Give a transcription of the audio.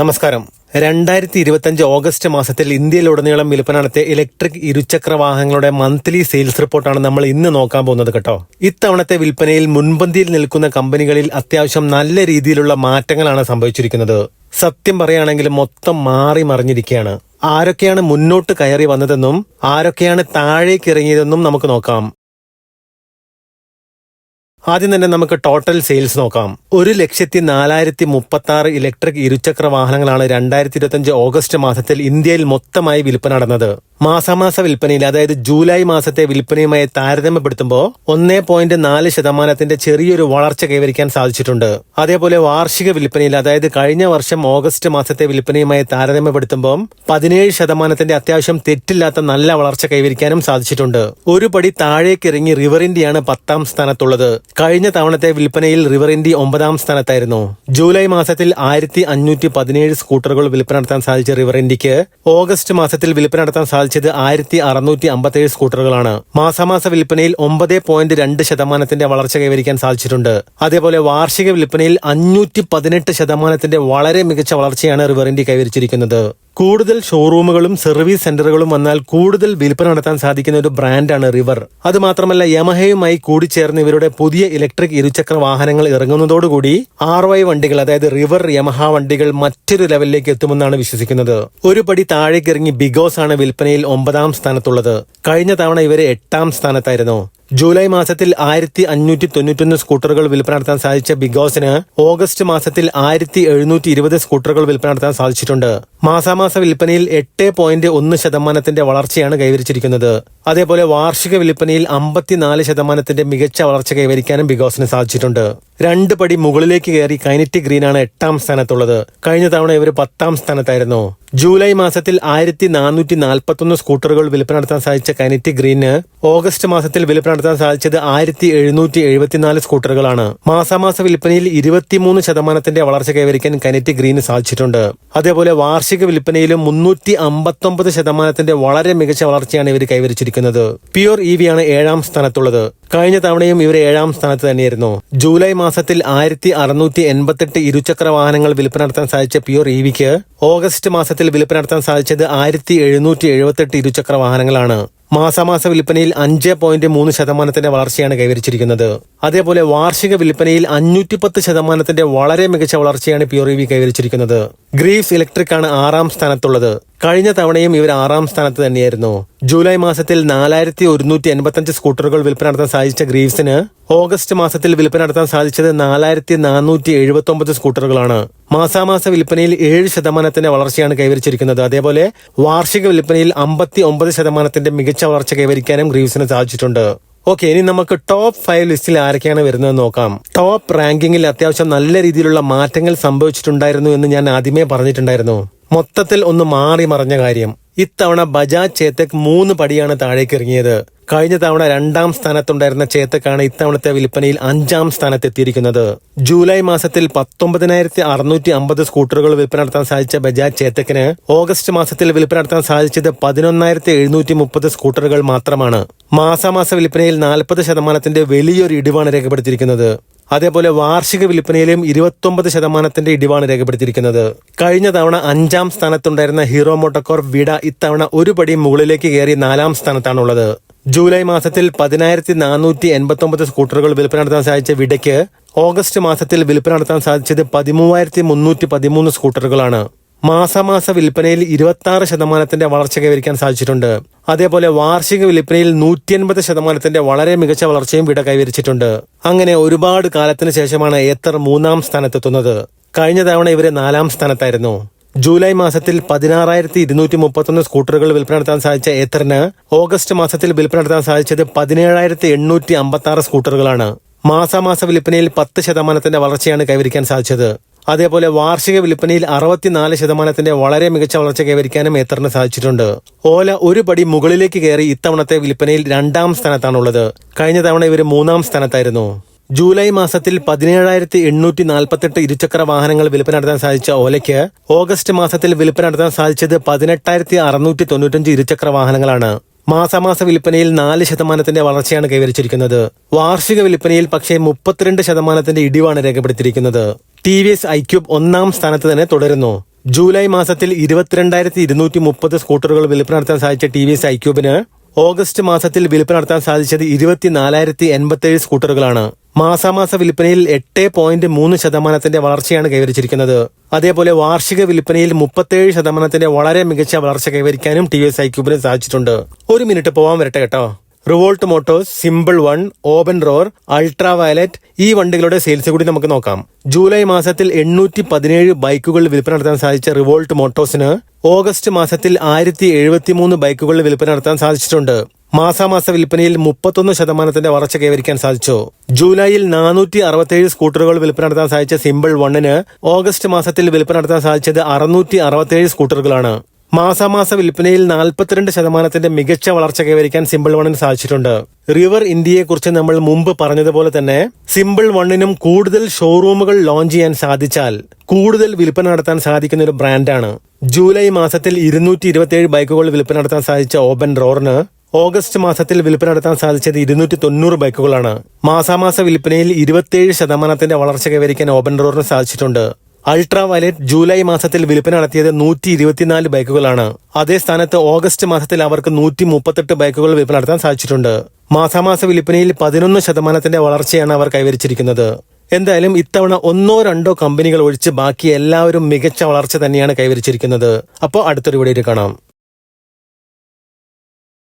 നമസ്കാരം. 2025 ഓഗസ്റ്റ് മാസത്തിൽ ഇന്ത്യയിലുടനീളം വിൽപ്പന നടത്തിയ ഇലക്ട്രിക് ഇരുചക്ര വാഹനങ്ങളുടെ മന്ത്ലി സെയിൽസ് റിപ്പോർട്ടാണ് നമ്മൾ ഇന്ന് നോക്കാൻ പോകുന്നത് കേട്ടോ. ഇത്തവണത്തെ വിൽപ്പനയിൽ മുൻപന്തിയിൽ നിൽക്കുന്ന കമ്പനികളിൽ അത്യാവശ്യം നല്ല രീതിയിലുള്ള മാറ്റങ്ങളാണ് സംഭവിച്ചിരിക്കുന്നത്. സത്യം പറയുകയാണെങ്കിൽ മൊത്തം മാറി മറിഞ്ഞിരിക്കുകയാണ്. ആരൊക്കെയാണ് മുന്നോട്ട് കയറി വന്നതെന്നും ആരൊക്കെയാണ് താഴേക്ക് ഇറങ്ങിയതെന്നും നമുക്ക് നോക്കാം. ആദ്യം തന്നെ നമുക്ക് ടോട്ടൽ സെയിൽസ് നോക്കാം. 1,04,036 ഇലക്ട്രിക് ഇരുചക്ര വാഹനങ്ങളാണ് 2025 ഓഗസ്റ്റ് മാസത്തിൽ ഇന്ത്യയിൽ മൊത്തമായി വിൽപ്പന നടന്നത്. മാസാമാസ വിൽപ്പനയിൽ, അതായത് ജൂലൈ മാസത്തെ വിൽപ്പനയുമായി താരതമ്യപ്പെടുത്തുമ്പോൾ 1.4% ചെറിയൊരു വളർച്ച കൈവരിക്കാൻ സാധിച്ചിട്ടുണ്ട്. അതേപോലെ വാർഷിക വിൽപ്പനയിൽ, അതായത് കഴിഞ്ഞ വർഷം ഓഗസ്റ്റ് മാസത്തെ വിൽപ്പനയുമായി താരതമ്യപ്പെടുത്തുമ്പോൾ 17% അത്യാവശ്യം തെറ്റില്ലാത്ത നല്ല വളർച്ച കൈവരിക്കാനും സാധിച്ചിട്ടുണ്ട്. ഒരു പടി താഴേക്ക് ഇറങ്ങി റിവർ ഇന്ത്യയാണ് 10ാം സ്ഥാനത്തുള്ളത്. കഴിഞ്ഞ തവണത്തെ വിൽപ്പനയിൽ റിവർ ഇന്ത്യ 9ാം സ്ഥാനത്തായിരുന്നു. ജൂലൈ മാസത്തിൽ 1517 സ്കൂട്ടറുകൾ വിൽപ്പന നടത്താൻ സാധിച്ച റിവർ ഇന്ത്യക്ക് ഓഗസ്റ്റ് മാസത്തിൽ വിൽപ്പന നടത്താൻ സാധിച്ചത് 1657 സ്കൂട്ടറുകളാണ്. മാസാമാസ വിൽപ്പനയിൽ 9.2% വളർച്ച കൈവരിക്കാൻ സാധിച്ചിട്ടുണ്ട്. അതേപോലെ വാർഷിക വിൽപ്പനയിൽ 518% വളരെ മികച്ച വളർച്ചയാണ് റിവർ ഇന്ത്യ കൈവരിച്ചിരിക്കുന്നത്. കൂടുതൽ ഷോറൂമുകളും സർവീസ് സെന്ററുകളും വന്നാൽ കൂടുതൽ വിൽപ്പന നടത്താൻ സാധിക്കുന്ന ഒരു ബ്രാൻഡാണ് റിവർ. അതുമാത്രമല്ല, യമഹയുമായി കൂടിച്ചേർന്ന് ഇവരുടെ പുതിയ ഇലക്ട്രിക് ഇരുചക്ര വാഹനങ്ങൾ ഇറങ്ങുന്നതോടുകൂടി RY വണ്ടികൾ, അതായത് റിവർ യമഹ വണ്ടികൾ മറ്റൊരു ലെവലിലേക്ക് എത്തുമെന്നാണ് വിശ്വസിക്കുന്നത്. ഒരു പടി താഴേക്ക് ഇറങ്ങി ബിഗോസ് ആണ് വിൽപ്പനയിൽ 9ാം സ്ഥാനത്തുള്ളത്. കഴിഞ്ഞ തവണ ഇവര് 8ാം സ്ഥാനത്തായിരുന്നു. ജൂലൈ മാസത്തിൽ 1591 സ്കൂട്ടറുകൾ വിൽപ്പന നടത്താൻ സാധിച്ച ബിഗോസിന് ഓഗസ്റ്റ് മാസത്തിൽ 1720 സ്കൂട്ടറുകൾ വിൽപ്പന നടത്താൻ സാധിച്ചിട്ടുണ്ട്. മാസാമാസ വിൽപ്പനയിൽ 8.1% വളർച്ചയാണ് കൈവരിച്ചിരിക്കുന്നത്. അതേപോലെ വാർഷിക വിൽപ്പനയിൽ 54% മികച്ച വളർച്ച കൈവരിക്കാനും ബിഗോസിന് സാധിച്ചിട്ടുണ്ട്. 2 പടി മുകളിലേക്ക് കയറി കൈനറ്റിക് ഗ്രീനാണ് 8ാം സ്ഥാനത്തുള്ളത്. കഴിഞ്ഞ തവണ ഇവർ 10ാം സ്ഥാനത്തായിരുന്നു. ജൂലൈ മാസത്തിൽ 1441 സ്കൂട്ടറുകൾ വിൽപ്പന നടത്താൻ സാധിച്ച കൈനറ്റിക് ഗ്രീന് ഓഗസ്റ്റ് മാസത്തിൽ വിൽപ്പന നടത്താൻ സാധിച്ചത് 1774 സ്കൂട്ടറുകളാണ്. മാസാമാസ വിൽപ്പനയിൽ 23% വളർച്ച കൈവരിക്കാൻ കൈനറ്റിക് ഗ്രീന് സാധിച്ചിട്ടുണ്ട്. അതേപോലെ വാർഷിക വിൽപ്പനയിലും 359% വളരെ മികച്ച വളർച്ചയാണ് ഇവർ കൈവരിച്ചിരിക്കുന്നത്. പ്യുർ EV ആണ് 7ാം സ്ഥാനത്തുള്ളത്. കഴിഞ്ഞ തവണയും ഇവർ 7ാം സ്ഥാനത്ത് തന്നെയായിരുന്നു. ജൂലൈ മാസത്തിൽ 1688 ഇരുചക്ര വാഹനങ്ങൾ വിൽപ്പന നടത്താൻ സാധിച്ച പ്യുർ EVക്ക് ഓഗസ്റ്റ് മാസത്തിൽ വിൽപ്പന നടത്താൻ സാധിച്ചത് 1778 ഇരുചക്ര വാഹനങ്ങളാണ്. മാസാമാസ വിൽപ്പനയിൽ 5.3% വളർച്ചയാണ് കൈവരിച്ചിരിക്കുന്നത്. അതേപോലെ വാർഷിക വിൽപ്പനയിൽ 510% വളരെ മികച്ച വളർച്ചയാണ് പ്യുർ EV കൈവരിച്ചിരിക്കുന്നത്. ഗ്രീവ്സ് ഇലക്ട്രിക് ആണ് 6ാം സ്ഥാനത്തുള്ളത്. കഴിഞ്ഞ തവണയും ഇവർ 6ാം സ്ഥാനത്ത് തന്നെയായിരുന്നു. ജൂലൈ മാസത്തിൽ 4185 സ്കൂട്ടറുകൾ വിൽപ്പന നടത്താൻ സാധിച്ച ഗ്രീവ്സിന് ഓഗസ്റ്റ് മാസത്തിൽ വിൽപ്പന നടത്താൻ സാധിച്ചത് 4479 സ്കൂട്ടറുകളാണ്. മാസാമാസ വിൽപ്പനയിൽ 7% വളർച്ചയാണ് കൈവരിച്ചിരിക്കുന്നത്. അതേപോലെ വാർഷിക വിൽപ്പനയിൽ 59% മികച്ച വളർച്ച കൈവരിക്കാനും ഗ്രീവ്സിന് സാധിച്ചിട്ടുണ്ട്. ഓക്കെ, ഇനി നമുക്ക് ടോപ്പ് 5 ലിസ്റ്റിൽ ആരൊക്കെയാണ് വരുന്നത് നോക്കാം. ടോപ്പ് റാങ്കിങ്ങിൽ അത്യാവശ്യം നല്ല രീതിയിലുള്ള മാറ്റങ്ങൾ സംഭവിച്ചിട്ടുണ്ടായിരുന്നു എന്ന് ഞാൻ ആദ്യമേ പറഞ്ഞിട്ടുണ്ടായിരുന്നു. മൊത്തത്തിൽ ഒന്ന് മാറി മറിഞ്ഞ കാര്യം. ഇത്തവണ ബജാജ് ചേതക് 3 പടിയാണ് താഴേക്ക് ഇറങ്ങിയത്. കഴിഞ്ഞ തവണ 2ാം സ്ഥാനത്തുണ്ടായിരുന്ന ചേതക്കാണ് ഇത്തവണത്തെ വിൽപ്പനയിൽ 5ാം സ്ഥാനത്തെത്തിയിരിക്കുന്നത്. ജൂലൈ മാസത്തിൽ 19,650 സ്കൂട്ടറുകൾ വിൽപ്പന നടത്താൻ സാധിച്ച ബജാജ് ചേതക്കിന് ഓഗസ്റ്റ് മാസത്തിൽ വിൽപ്പന നടത്താൻ സാധിച്ചത് 11,730 സ്കൂട്ടറുകൾ മാത്രമാണ്. മാസാമാസ വിൽപ്പനയിൽ 40% വലിയൊരു ഇടിവാണ് രേഖപ്പെടുത്തിയിരിക്കുന്നത്. അതേപോലെ വാർഷിക വിൽപ്പനയിലും 29% ഇടിവാണ് രേഖപ്പെടുത്തിയിരിക്കുന്നത്. കഴിഞ്ഞ തവണ 5ാം സ്ഥാനത്തുണ്ടായിരുന്ന ഹീറോ മോട്ടോകോർപ്പ് വിഡ ഇത്തവണ ഒരു പടി മുകളിലേക്ക് കയറി 4ാം സ്ഥാനത്താണുള്ളത്. ജൂലൈ മാസത്തിൽ 10,489 സ്കൂട്ടറുകൾ വിൽപ്പന നടത്താൻ സാധിച്ച വിഡയ്ക്ക് ഓഗസ്റ്റ് മാസത്തിൽ വിൽപ്പന നടത്താൻ സാധിച്ചത് 13,313 സ്കൂട്ടറുകളാണ്. മാസാമാസ വിൽപ്പനയിൽ 26% വളർച്ച കൈവരിക്കാൻ സാധിച്ചിട്ടുണ്ട്. അതേപോലെ വാർഷിക വിൽപ്പനയിൽ 180% വളരെ മികച്ച വളർച്ചയും വിട കൈവരിച്ചിട്ടുണ്ട്. അങ്ങനെ ഒരുപാട് കാലത്തിന് ശേഷമാണ് ഏത്തർ 3ാം സ്ഥാനത്തെത്തുന്നത്. കഴിഞ്ഞ തവണ ഇവര് 4ാം സ്ഥാനത്തായിരുന്നു. ജൂലൈ മാസത്തിൽ 16,231 സ്കൂട്ടറുകൾ വിൽപ്പന നടത്താൻ സാധിച്ച ഏത്തറിന് ഓഗസ്റ്റ് മാസത്തിൽ വിൽപ്പന നടത്താൻ സാധിച്ചത് 17,856 സ്കൂട്ടറുകളാണ്. മാസാമാസ വിൽപ്പനയിൽ 10% വളർച്ചയാണ് കൈവരിക്കാൻ സാധിച്ചത്. അതേപോലെ വാർഷിക വിൽപ്പനയിൽ 64% വളരെ മികച്ച വളർച്ച കൈവരിക്കാനും ഏത്തറിന് സാധിച്ചിട്ടുണ്ട്. ഓല ഒരു പടി മുകളിലേക്ക് കയറി ഇത്തവണത്തെ വിൽപ്പനയിൽ 2ാം സ്ഥാനത്താണുള്ളത്. കഴിഞ്ഞ തവണ ഇവർ 3ാം സ്ഥാനത്തായിരുന്നു. ജൂലൈ മാസത്തിൽ 17,848 ഇരുചക്ര വാഹനങ്ങൾ വിൽപ്പന നടത്താൻ സാധിച്ച ഓലയ്ക്ക് ഓഗസ്റ്റ് മാസത്തിൽ വിൽപ്പന നടത്താൻ സാധിച്ചത് 18,695 ഇരുചക്ര വാഹനങ്ങളാണ്. മാസാമാസ വിൽപ്പനയിൽ 4% വളർച്ചയാണ് കൈവരിച്ചിരിക്കുന്നത്. വാർഷിക വിൽപ്പനയിൽ പക്ഷേ 32% ഇടിവാണ് രേഖപ്പെടുത്തിയിരിക്കുന്നത്. TVS iQube 1ാം സ്ഥാനത്ത് തന്നെ തുടരുന്നു. ജൂലൈ മാസത്തിൽ 22,230 സ്കൂട്ടറുകൾ വിൽപ്പന നടത്താൻ സാധിച്ച TVS iQube ഓഗസ്റ്റ് മാസത്തിൽ വിൽപ്പന നടത്താൻ സാധിച്ചത് 24,087 സ്കൂട്ടറുകളാണ്. മാസാമാസ വിൽപ്പനയിൽ 8.3% വളർച്ചയാണ് കൈവരിച്ചിരിക്കുന്നത്. അതേപോലെ വാർഷിക വിൽപ്പനയിൽ 37% വളരെ മികച്ച വളർച്ച കൈവരിക്കാനും TVS iQube സാധിച്ചിട്ടുണ്ട്. ഒരു മിനിറ്റ് പോവാൻ വരട്ടെ കേട്ടോ. Revolt Motors, simple one, open roar, ultra violet ഈ വണ്ടികളുടെ സെയിൽസ് കൂടി നമുക്ക് നോക്കാം. ജൂലൈ മാസത്തിൽ 817 ബൈക്കുകൾ വിൽപ്പന നടത്താൻ സാധിച്ച റിവോൾട്ട് മോട്ടോഴ്സിന് ഓഗസ്റ്റ് മാസത്തിൽ 1073 ബൈക്കുകൾ വിൽപ്പന നടത്താൻ സാധിച്ചിട്ടുണ്ട്. മാസാമാസ വിൽപ്പനയിൽ 31% വളർച്ച കൈവരിക്കാൻ സാധിച്ചു. ജൂലൈയിൽ 467 സ്കൂട്ടറുകൾ വിൽപ്പന നടത്താൻ സാധിച്ച സിമ്പിൾ വണ്ണിന് ഓഗസ്റ്റ് മാസത്തിൽ വിൽപ്പന നടത്താൻ സാധിച്ചത് 667 സ്കൂട്ടറുകളാണ്. മാസാമാസ വിൽപ്പനയിൽ 42% മികച്ച വളർച്ച കൈവരിക്കാൻ സിമ്പിൾ വണ്ണിന് സാധിച്ചിട്ടുണ്ട്. റിവർ ഇന്ത്യയെ കുറിച്ച് നമ്മൾ മുമ്പ് പറഞ്ഞതുപോലെ തന്നെ സിമ്പിൾ വണ്ണിനും കൂടുതൽ ഷോറൂമുകൾ ലോഞ്ച് ചെയ്യാൻ സാധിച്ചാൽ കൂടുതൽ വിൽപ്പന നടത്താൻ സാധിക്കുന്ന ഒരു ബ്രാൻഡാണ്. ജൂലൈ മാസത്തിൽ 227 ബൈക്കുകൾ വിൽപ്പന നടത്താൻ സാധിച്ച ഓപ്പൺ റോറിന് ഓഗസ്റ്റ് മാസത്തിൽ വിൽപ്പന നടത്താൻ സാധിച്ചത് 290 ബൈക്കുകളാണ്. മാസാമാസ വിൽപ്പനയിൽ 27% വളർച്ച കൈവരിക്കാൻ ഓപ്പൺ റോറിന് സാധിച്ചിട്ടുണ്ട്. അൾട്രാ വയലറ്റ് ജൂലൈ മാസത്തിൽ വിൽപ്പന നടത്തിയത് 124 ബൈക്കുകളാണ്. അതേ സ്ഥാനത്ത് ഓഗസ്റ്റ് മാസത്തിൽ അവർക്ക് 138 ബൈക്കുകൾ വിൽപ്പന നടത്താൻ സാധിച്ചിട്ടുണ്ട്. മാസാമാസ വിൽപ്പനയിൽ 11% വളർച്ചയാണ് അവർ കൈവരിച്ചിരിക്കുന്നത്. എന്തായാലും ഇത്തവണ 1-2 കമ്പനികൾ ഒഴിച്ച് ബാക്കി എല്ലാവരും മികച്ച വളർച്ച തന്നെയാണ് കൈവരിച്ചിരിക്കുന്നത്. അപ്പോൾ അടുത്തൊരു വീഡിയോയിൽ കാണാം.